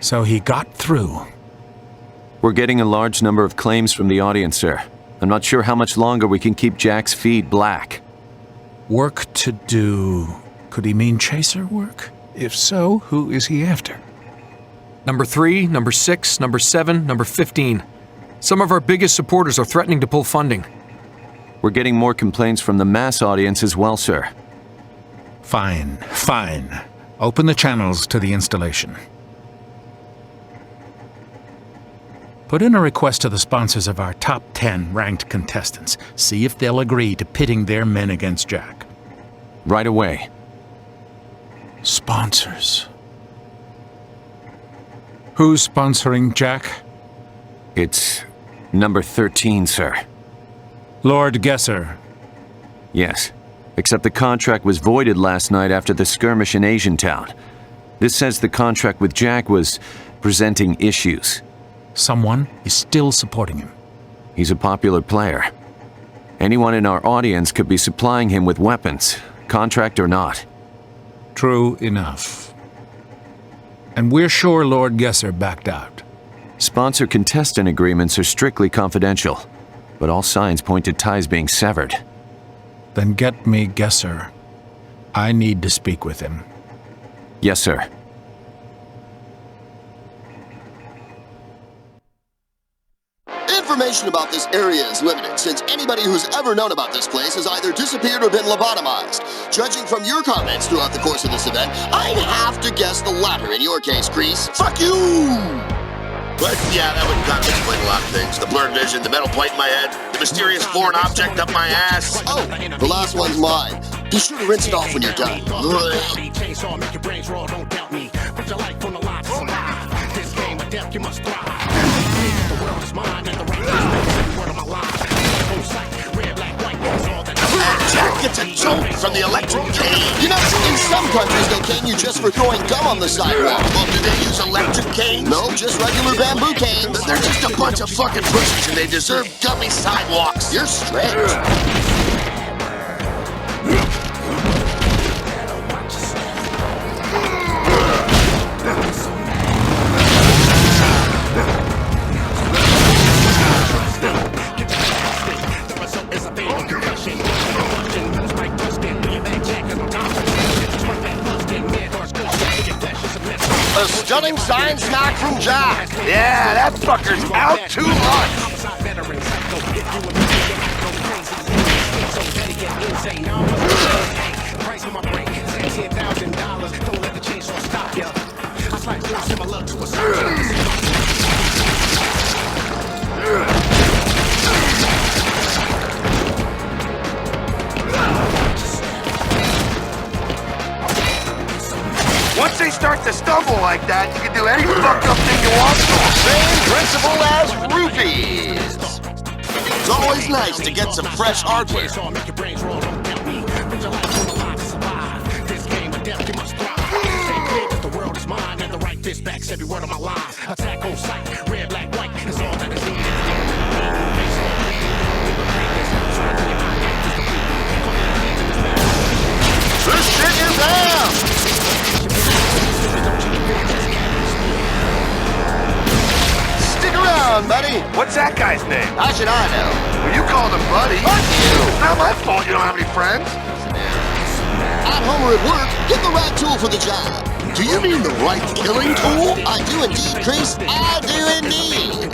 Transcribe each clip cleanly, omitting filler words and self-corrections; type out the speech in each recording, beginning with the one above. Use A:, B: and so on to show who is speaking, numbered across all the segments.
A: So he got through.
B: We're getting a large number of claims from the audience, sir. I'm not sure how much longer we can keep Jack's feed black.
A: Work to do. Could he mean chaser work? If so, who is he after?
C: Number 3, number 6, number 7, number 15. Some of our biggest supporters are threatening to pull funding.
B: We're getting more complaints from the mass audience as well, sir.
A: Fine, fine. Open the channels to the installation. Put in a request to the sponsors of our top 10 ranked contestants. See if they'll agree to pitting their men against Jack.
B: Right away.
A: Sponsors. Who's sponsoring Jack?
B: It's number 13, sir.
A: Lord Gesser.
B: Yes, except the contract was voided last night after the skirmish in Asian Town. This says the contract with Jack was presenting issues.
A: Someone is still supporting him.
B: He's a popular player. Anyone in our audience could be supplying him with weapons, contract or not.
A: True enough. And we're sure Lord Gesser backed out.
B: Sponsor-contestant agreements are strictly confidential, but all signs point to ties being severed.
A: Then get me Gesser. I need to speak with him.
B: Yes, sir.
D: Information about this area is limited, since anybody who's ever known about this place has either disappeared or been lobotomized. Judging from your comments throughout the course of this event, I'd have to guess the latter in your case, Grease. Fuck you!
E: But yeah, that would kind of explain a lot of things. The blurred vision, the metal plate in my head, the mysterious foreign object up my ass.
D: Oh, the last one's mine. Be sure to rinse it off when you're done.
E: Jack gets a jolt from the electric cane.
D: You know, in some countries they cane you just for throwing gum on the sidewalk.
E: Well, do they use electric canes?
D: No, just regular bamboo canes.
E: They're just a bunch of fucking pussies and they deserve gummy sidewalks.
D: You're strict.
E: A stunning sign smack from Jack. Yeah, that fucker's out too much. Once they start to stumble like that, you can do any fucked up thing you want to them.
D: Same principle as roofies. It's always nice to get some fresh hardware.
E: This shit is down.
D: Stick around, buddy.
E: What's that guy's name?
D: How should I know?
E: Well, you called him buddy.
D: Fuck you!
E: It's not my fault you don't have any friends.
D: At home or at work, get the right tool for the job.
E: Do you mean the right killing tool?
D: I do indeed, Chris. I do indeed.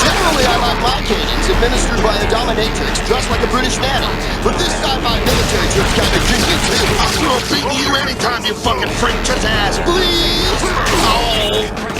D: Generally, I like my cadence administered by a dominatrix dressed like a British nanny. But this sci-fi military trip's kind of kinky too.
E: I'll throw a beat to you anytime, you fucking freak. Just ask.
D: Please?
E: Oh.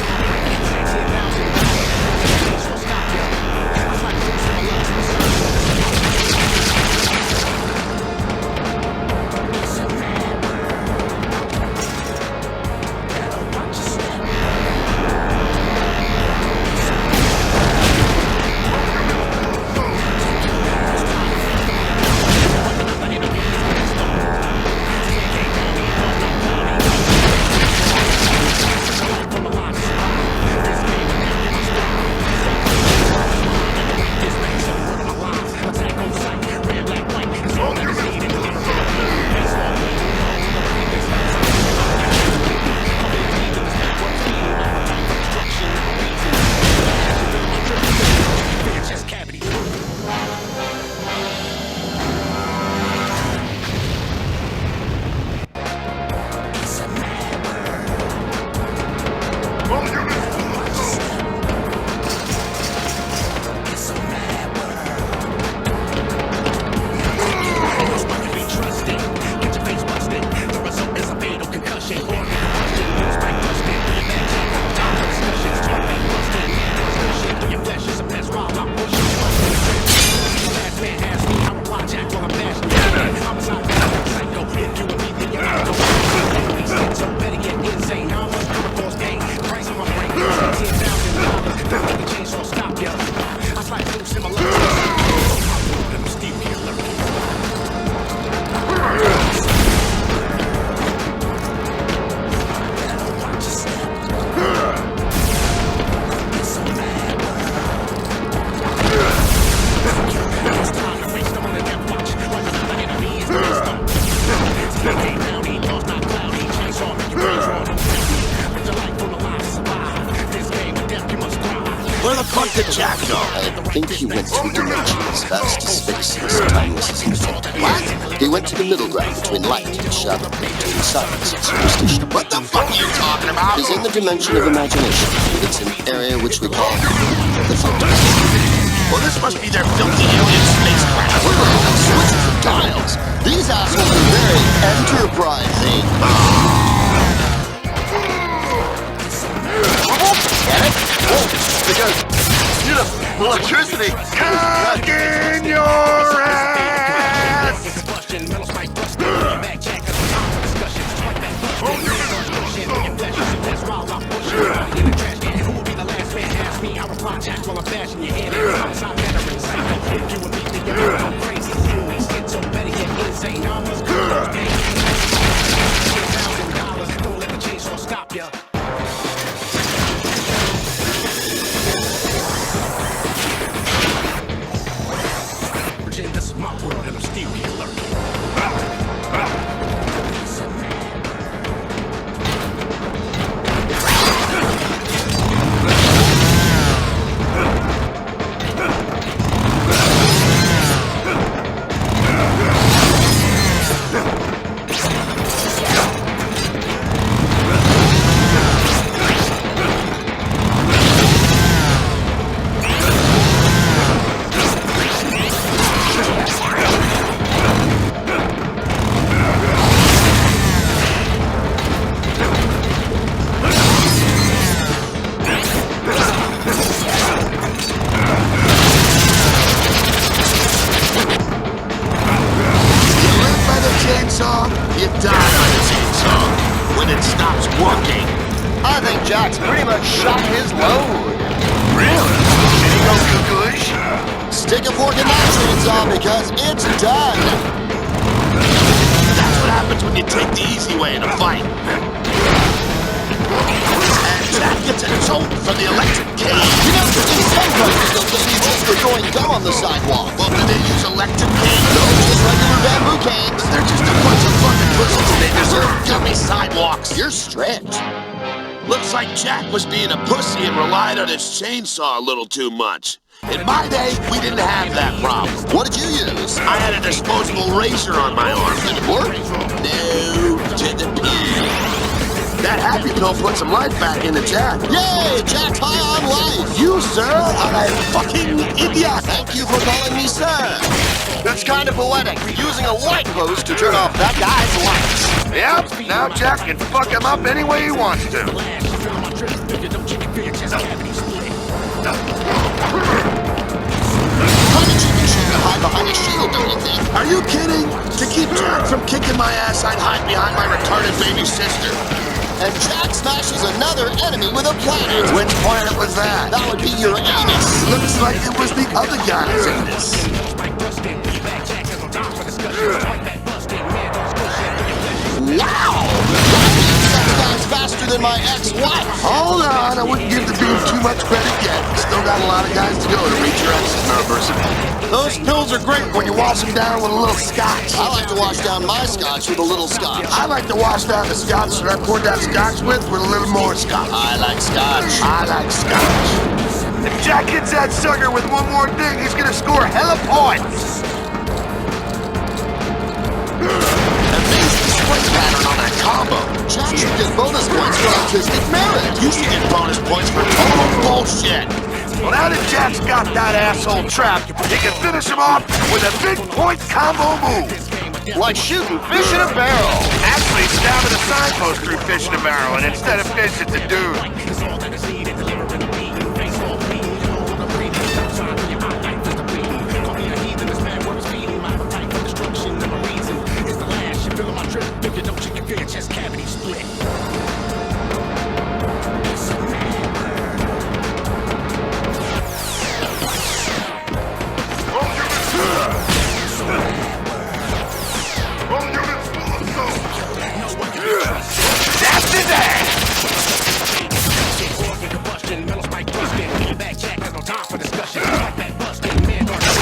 E: did Jack go?
D: I think he went through dimensions, vast spaces, timeless as infinity.
E: What?
D: He went to the middle ground between light and shadow, between science and superstition.
E: What the fuck are you talking about?
D: He's in the dimension of imagination. It's an area which we call the fountain.
E: Well, this must be their filthy alien spacecraft.
D: Look at those switches and dials. These assholes are very enterprising.
E: Get it? Oh, because, you know, electricity. Cock in your ass!
F: This is my world and I'm still here lurking.
E: You die on the chainsaw when it stops working.
D: I think Jack's pretty much shot his load.
E: Really? Did he go cuckooish?
D: Stick a fork in that chainsaw because it's done.
E: That's what happens when you take the easy way in a fight. And Jack gets an insult from the electric cage.
D: You know, in some countries they'll get you just for going dumb on the sidewalk.
E: Well, do they use electric canes?
D: No, just regular bamboo canes.
E: They're just a bunch of fucking pussies and they deserve gummy sidewalks.
D: You're strict.
E: Looks like Jack was being a pussy and relied on his chainsaw a little too much. In my day, we didn't have that problem.
D: What did you use?
E: I had a disposable razor on my arm.
D: Did it work?
E: No, to the pin. That happy pill put some life back into Jack.
D: Yay! Jack's high on life!
E: You, sir, are a fucking idiot.
D: Thank you for calling me sir. That's kind of poetic. Using a light post to turn off that guy's lights.
E: Yep, now Jack can fuck him up any way he wants to.
D: Honey chicken shouldn't hide behind a shield, don't you think?
E: Are you kidding? To keep Jack from kicking my ass, I'd hide behind my retarded baby sister.
D: And Jack smashes another enemy with a planet.
E: Which planet was that?
D: That would be your anus.
E: Looks like it was the other guy's anus.
D: Wow! That beam sex guy's faster than my ex-wife.
E: Hold on, I wouldn't give the beam too much credit yet. Still got a lot of guys to go to reach your ex's anniversary. Those pills are great when you wash them down with a little scotch.
D: I like to wash down my scotch with a little scotch.
E: I like to wash down the scotch that I poured that scotch with a little more scotch.
D: I like scotch.
E: I like scotch. If Jack hits that sucker with one more thing, he's gonna score hella points. Amazing spring pattern on that combo.
D: Jack should get bonus points for artistic merit.
E: You should get bonus points for total bullshit. Well, now that Jack's got that asshole trapped, he can finish him off with a big point combo move.
D: Like shooting fish in a barrel.
E: Actually, stabbing a signpost through fish in a barrel, and instead of fish, it's a dude. That's his ass!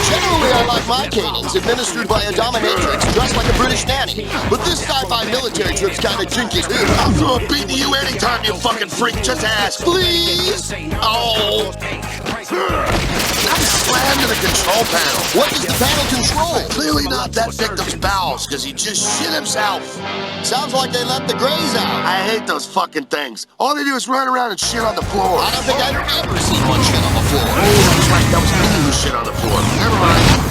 D: Generally, I like my canings administered by a dominatrix dressed like a British nanny. But this sci-fi military trip's kinda jinky too.
E: I'll throw a beat to you anytime, you fucking freak. Just ask.
D: Please? Oh.
E: Nice slam to the control panel.
D: What does the panel control?
E: Clearly not that victim's bowels, because he just shit himself.
D: Sounds like they let the grays out.
E: I hate those fucking things. All they do is run around and shit on the floor.
D: I don't think I've ever seen one shit on the floor.
E: Oh, that's right. That was me who shit on the floor. Never mind.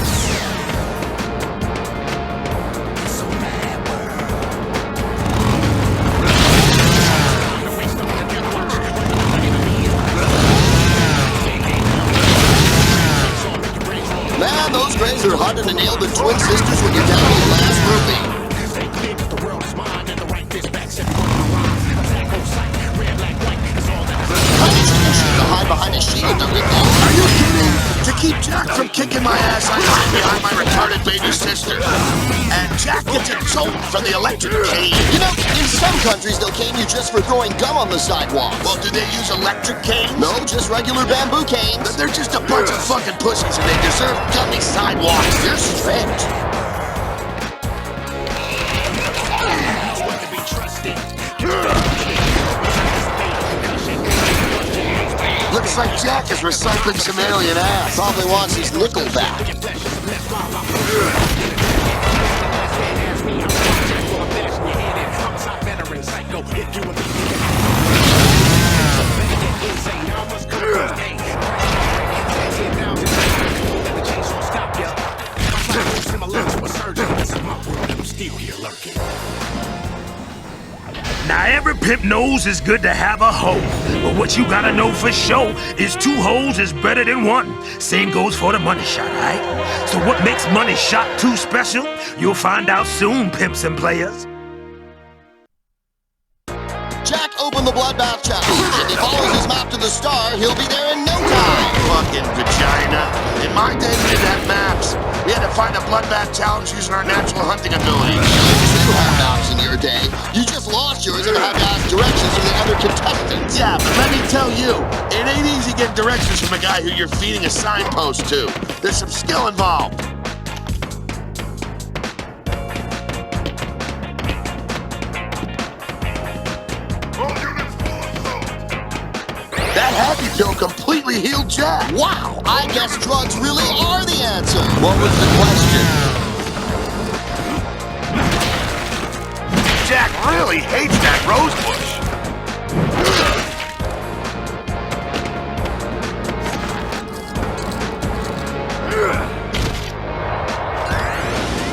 D: Man, those grays are harder to nail than twin sisters when you're down to the last groupie. Punishment should to hide behind a shield, don't you think?
E: Are you kidding? To keep Jack from kicking my ass, I hide behind my retarded baby sister. And Jack gets a jolt from the electric cane.
D: You know, in some countries they'll cane you just for throwing gum on the sidewalk.
E: Well, do they use electric canes?
D: No, just regular bamboo canes.
E: They're just a bunch of fucking pussies and they deserve gummy sidewalks.
D: You're strict.
E: Looks like Jack is recycling some alien ass.
D: Probably wants his nickel back.
F: Now every pimp knows it's good to have a hoe, but what you gotta know for sure is 2 hoes is better than 1. Same goes for the money shot, right? So what makes money shot too special? You'll find out soon, pimps and players.
D: Jack opened the bloodbath challenge. If he follows his map to the star, he'll be there in no time.
E: Fucking vagina. In my day, we didn't have maps. We had to find a bloodbath challenge using our natural hunting ability.
D: You had maps in your day. You just lost yours and had to ask directions from the other contestants.
E: Yeah, but let me tell you, it ain't easy getting directions from a guy who you're feeding a signpost to. There's some skill involved. That happy pill completely healed Jack.
D: Wow, I guess drugs really are the answer. What was the question?
E: Jack really hates that rose bush.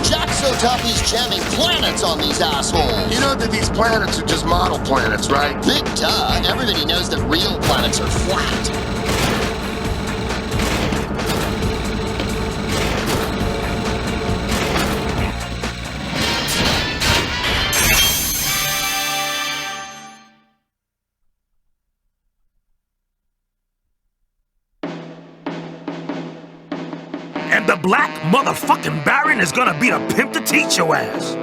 D: Jack's so tough he's jamming planets on these assholes.
E: You know that these planets are just model planets, right?
D: Big duh. Everybody knows that real planets are flat.
F: And the black motherfucking Baron is gonna be the pimp to teach your ass.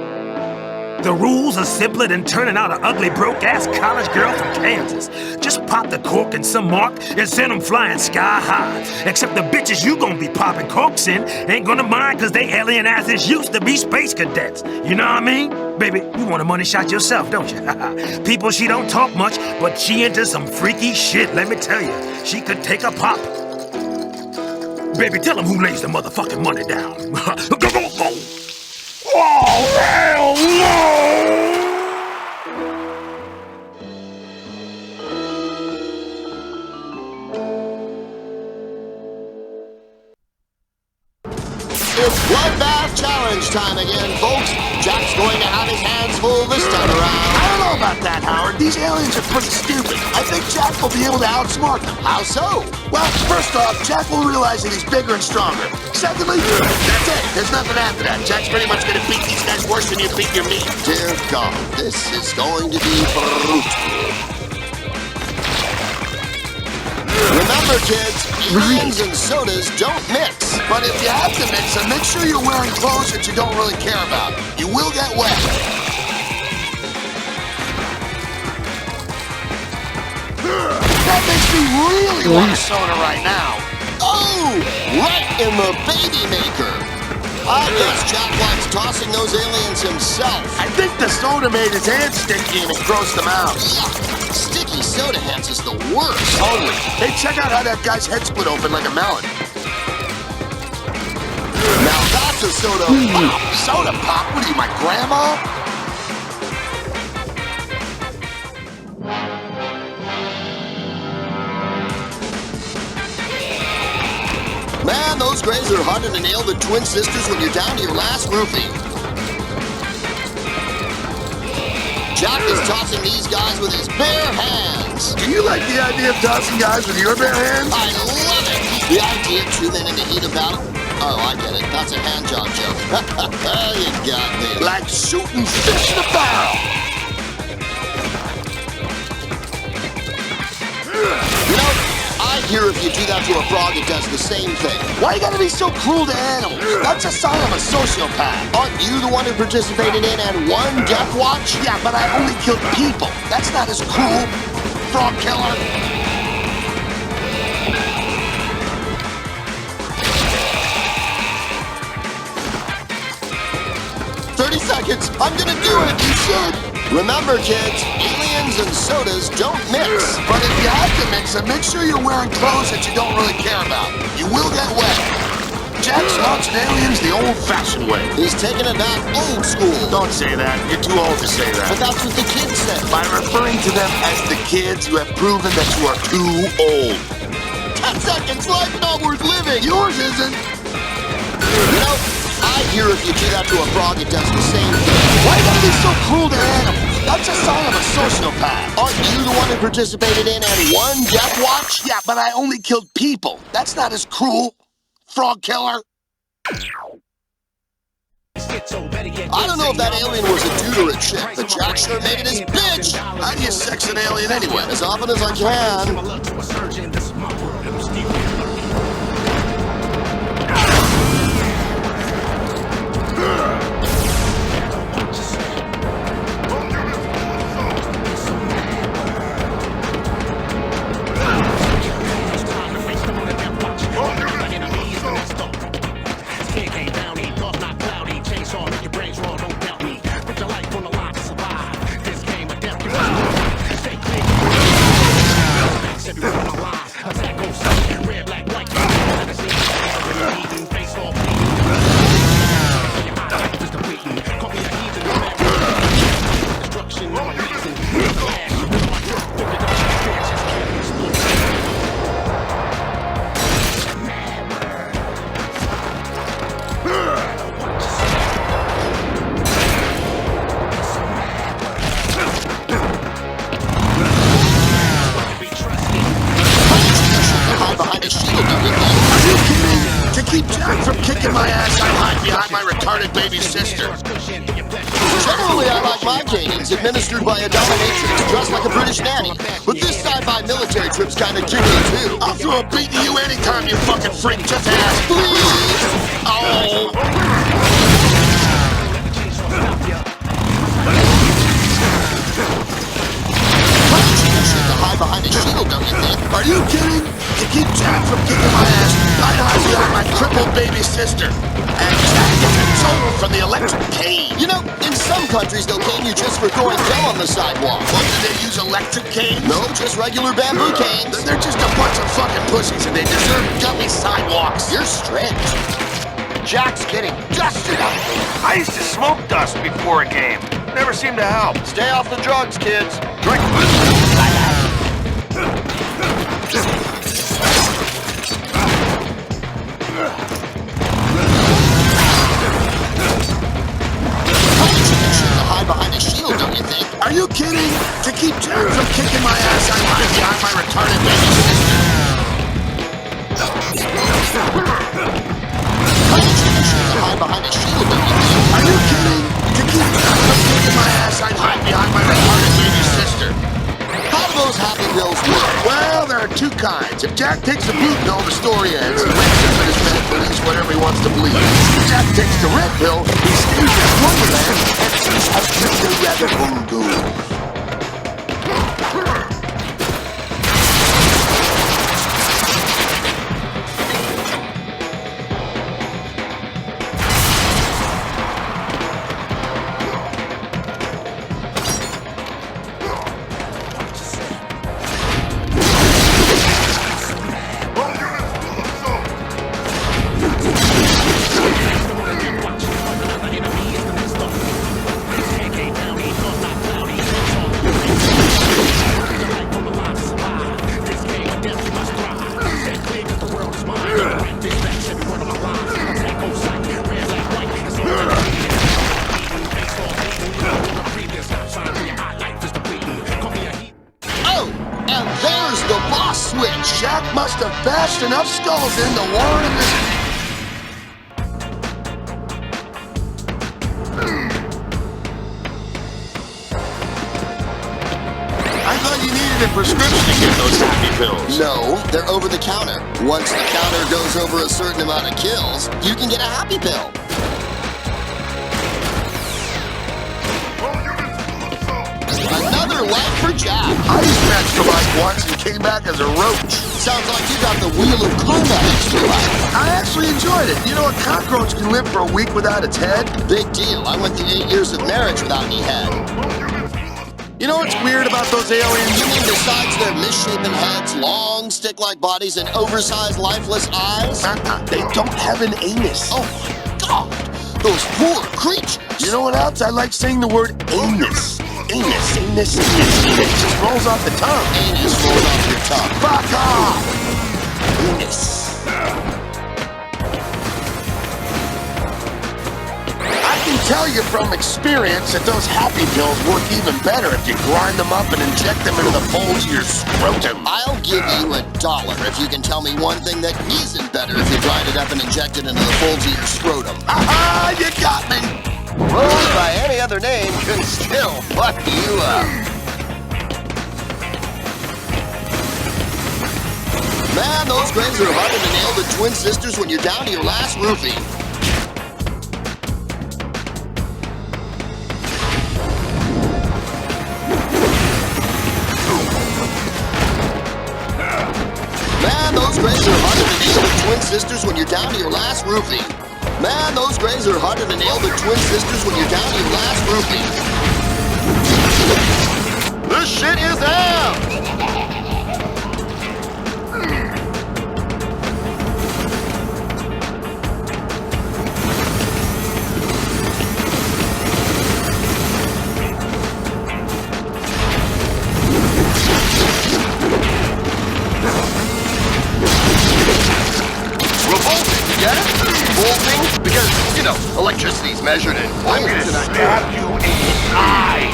F: The rules are simpler than turning out an ugly, broke-ass college girl from Kansas. Just pop the cork in some mark and send them flying sky high. Except the bitches you gonna be popping corks in ain't gonna mind cause they alien asses used to be space cadets. You know what I mean? Baby, you want a money shot yourself, don't you? People, she don't talk much, but she into some freaky shit, let me tell you. She could take a pop. Baby, tell him who lays the motherfucking money down. Oh, hell no!
D: It's Bloodbath Challenge time again, folks. Jack's going to have his hands full this time around.
E: I don't know about that, Howard. These aliens are pretty stupid. I think Jack will be able to outsmart them.
D: How so?
E: Well, first off, Jack will realize that he's bigger and stronger. Secondly, that's it. There's nothing after that. Jack's pretty much gonna beat these guys worse than you beat your meat.
D: Dear God, this is going to be brutal. Remember, kids, aliens and sodas don't mix.
E: But if you have to mix them, make sure you're wearing clothes that you don't really care about. You will get wet. That makes me really want a soda right now.
D: Oh, right in the baby maker. I guess Jack likes tossing those aliens himself.
E: I think the soda made his hands sticky and it grossed him out.
D: Yuck. Sticky soda hands is the worst.
E: Totally. Hey, check out how that guy's head split open like a melon.
D: Now that's a soda pop.
E: Soda pop? What are you, my grandma?
D: Man, those grays are harder to nail than twin sisters when you're down to your last rupee. Jack is tossing these guys with his bare hands.
E: Do you like the idea of tossing guys with your bare hands?
D: I love it. The idea of 2 men in the heat of battle. Oh, I get it. That's a hand job joke. You got me.
E: Like shooting fish in a barrel.
D: You know, I hear if you do that to a frog, it does the same thing.
E: Why you gotta be so cruel to animals? That's a sign of a sociopath.
D: Aren't you the one who participated in and won Death Watch?
E: Yeah, but I only killed people. That's not as cool, frog killer.
D: 30 seconds. I'm gonna do it. You should. Remember, kids, aliens and sodas don't mix.
E: But if you have to mix them, make sure you're wearing clothes that you don't really care about. You will get wet. Jack's launching aliens the old-fashioned way.
D: He's taking it back old school.
E: Don't say that. You're too old to say that.
D: But that's what the kids said.
E: By referring to them as the kids, you have proven that you are too old.
D: 10 seconds. Life's not worth living.
E: Yours isn't.
D: You know, I hear if you do that to a frog, it does the same thing.
E: Why you gotta be so cruel to animals? That's a sign of a sociopath.
D: Aren't you the one who participated in and won Death Watch?
E: Yeah, but I only killed people. That's not as cruel, frog killer.
D: I don't know if that alien was a dude or a chick, but Jack sure made it his bitch.
E: How do you sex an alien anyway?
D: As often as I can.
E: Baby sister.
D: Generally, I like my canines administered by a dominatrix dressed like a British nanny. But this sci-fi military trip's kind of jiggly, too.
E: I'll throw a beat to you anytime, you fucking freak. Just ask.
D: Please!
E: Oh!
D: To hide behind a shield, don't you think?
E: Are you kidding? To keep Jack from kicking my ass, I'd hide behind my crippled baby sister. And Jack gets a total from the electric cane.
D: You know, in some countries, they'll cane you just for throwing gum on the sidewalk.
E: What, do they use electric canes?
D: No, just regular bamboo canes.
E: They're just a bunch of fucking pussies and they deserve gummy sidewalks.
D: You're strict.
E: Jack's getting dusted up. I used to smoke dust before a game. Never seemed to help.
D: Stay off the drugs, kids.
E: Drink.
D: Behind a shield, don't you think?
E: Are you kidding? To keep Jack from kicking my ass, I'd hide behind my retarded baby sister.
D: Hide behind a shield, don't you think?
E: Are you kidding? To keep Jack from kicking my ass, I'd hide behind my retarded baby sister.
D: How do those happy pills work?
E: Well, there are two kinds. If Jack takes the blue pill, the story ends. He wakes up in his bed and believes whatever he wants to believe. If Jack takes the red pill, he stays in Wonderland and sees a rather voodoo.
D: There's the boss switch.
E: Jack must have bashed enough skulls in to warrant this.
D: I thought you needed a prescription to get those happy pills. No, they're over the counter. Once the counter goes over a certain amount of kills, you can get a happy pill. Another life for Jack.
E: I smashed the light once and came back as a roach.
D: Sounds like you got the wheel of karma extra life.
E: I actually enjoyed it. You know, a cockroach can live for a week without its head.
D: Big deal. I went through 8 years of marriage without any head.
E: You know what's weird about those aliens?
D: You mean besides their misshapen heads, long stick-like bodies, and oversized lifeless eyes?
E: They don't have an anus.
D: Oh my God! Those poor creatures!
E: You know what else? I like saying the word anus. Anus, anus, anus. It just rolls off the tongue.
D: Anus rolls off your tongue.
E: Fuck off!
D: Anus.
E: I can tell you from experience that those happy pills work even better if you grind them up and inject them into the folds of your scrotum.
D: I'll give you $1 if you can tell me one thing that isn't better if you grind it up and inject it into the folds of your scrotum.
E: Aha! You got me!
D: Rose by any other name can still fuck you up. Man, those graves are harder to nail than twin sisters when you're down to your last roofie. Man, those graves are harder to nail than twin sisters when you're down to your last roofie. Man, those graves are harder to nail than twin sisters when you're down to your last roofie. This shit is out! Revolting, you get it? Revolting? Because, you know, electricity's measured in volts.
E: I'm gonna stab you in the eye!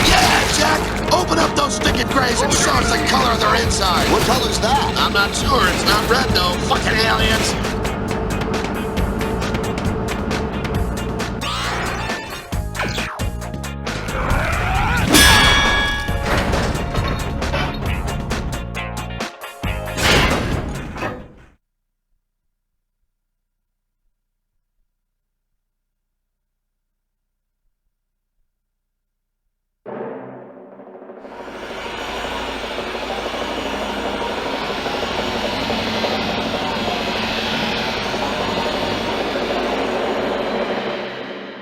E: Yeah, Jack! Open up those stinking grays and show us the color of their inside!
D: What color's that?
E: I'm not sure. It's not red, though. Fucking aliens!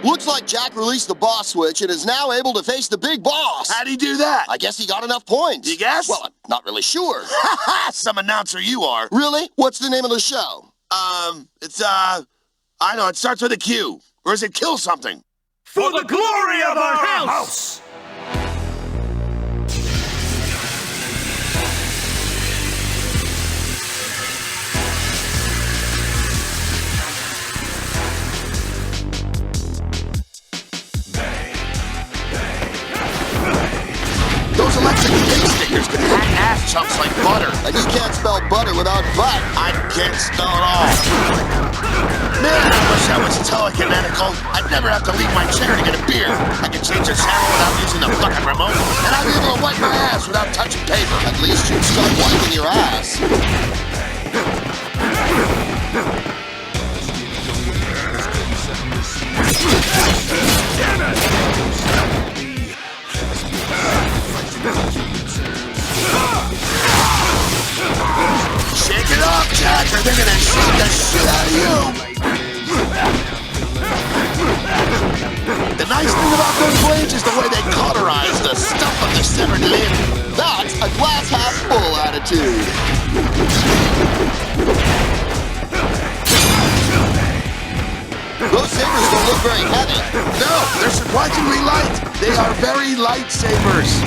D: Looks like Jack released the boss switch and is now able to face the big boss.
E: How'd he do that?
D: I guess he got enough points.
E: You guess?
D: Well, I'm not really sure.
E: Ha ha! Some announcer you are.
D: Really? What's the name of the show?
E: I know, it starts with a Q. Or is it kill something?
F: For the glory of our house!
E: Those electric pig stickers can hack ass chumps like butter.
D: And you can't spell butter without butt.
E: I can't spell it all. Man, I wish I was telekinetical. I'd never have to leave my chair to get a beer. I could change the channel without using the fucking remote. And I'd be able to wipe my ass without touching paper.
D: At least you'd start wiping your ass.
E: Shake it off, Jack, or they're gonna shoot the shit out of you! The nice thing about those blades is the way they cauterize the stuff of the severed limb.
D: That's a glass half full attitude. Those sabers don't look very heavy.
E: No, they're surprisingly light. They are very light sabers.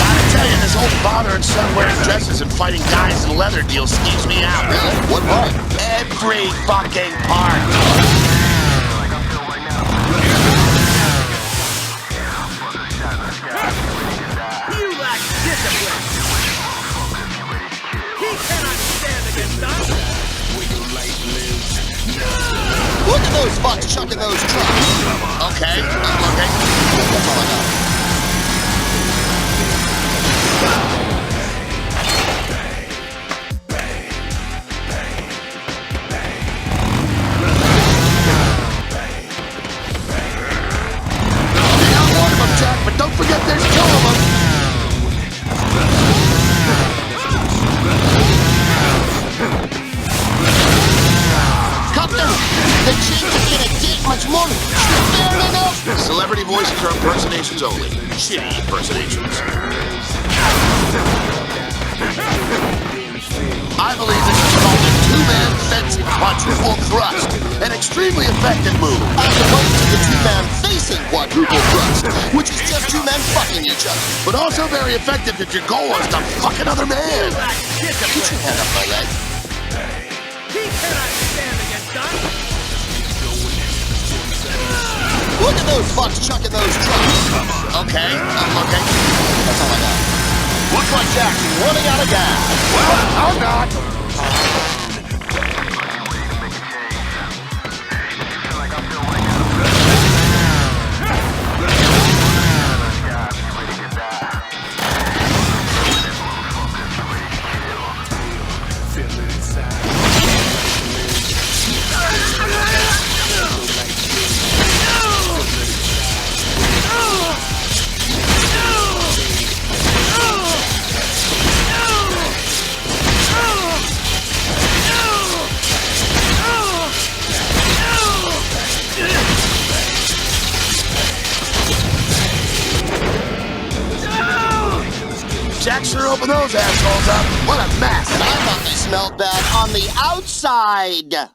E: Gotta tell you, this whole father and son wearing dresses and fighting guys in leather deals skeeves me out.
D: Really? What part?
E: Every fucking part.
G: You lack discipline. He cannot stand against us.
D: Look at those fucks chucking those trucks.
E: Okay, I'm looking.
D: That's all I got.
E: They got one of them, Jack, but don't forget there's two of them.
D: Copter, the chief is gonna get much more. Fair enough.
E: Celebrity voices are impersonations only. Shitty impersonations. I believe this is called a two-man fencing quadruple thrust. An extremely effective move.
D: As opposed to the two-man facing quadruple thrust, which is just two men fucking each other.
E: But also very effective if your goal is to fuck another man.
G: Lack
D: Get your
G: discipline.
D: hand up my leg.
G: He cannot stand against us.
D: Look at those fucks chucking those trucks.
E: Okay, I'm looking.
D: That's all I got.
E: Looks like Jack's running out of gas. Well, I'm not. Jack sure opened those assholes up. What a mess.
D: And I thought they smelled bad on the outside.